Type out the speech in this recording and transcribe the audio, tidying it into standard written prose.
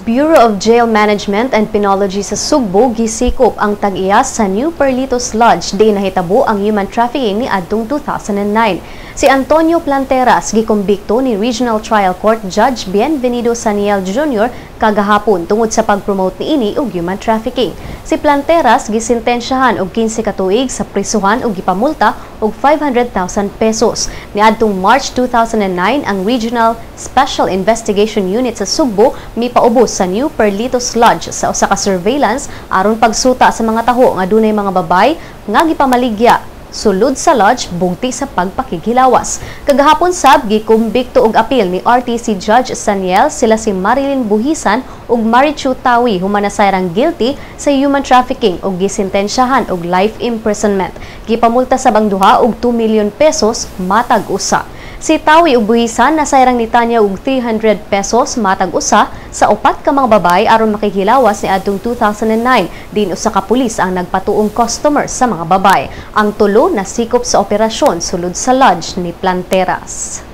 Bureau of Jail Management and Penology sa Sugbo gisikop ang tag-iya sa New Perlitos Lodge di nahitabo ang human trafficking ni adtong 2009. Si Antonio Planteras gikumbikto ni Regional Trial Court Judge Bienvenido Saniel Jr. kagahapon tungod sa pag-promote niini og human trafficking. Si Planteras gisintensyahan og 15 ka tuig sa prisuhan ug gipamulta og 500,000 pesos. Niadtong March 2009 ang Regional Special Investigation Unit sa Sugbo mipaubos sa New Perlitos Lodge sa usa ka surveillance aron pagsuta sa mga taho nga dunay mga babay nga gipamaligya sulod sa lodge bugti sa pagpakighilawas. Kagahapon sab gikumbikto og apil ni RTC Judge Saniel sila si Marilyn Buhisan ug Marichu Tawi humanasayang guilty sa human trafficking ug gisintensyahan og life imprisonment. Gipamulta sa bang duha og 2 million pesos matag usa. Si Tawi ug Buhisan nasayang nitanya og 300 pesos matag usa sa upat ka mga babay aron makikhilawas ni adtong 2009 din usa ka pulis ang nagpatuong customer sa mga babay. Ang tulo nasikop sa operasyon sulod sa lodge ni Planteras.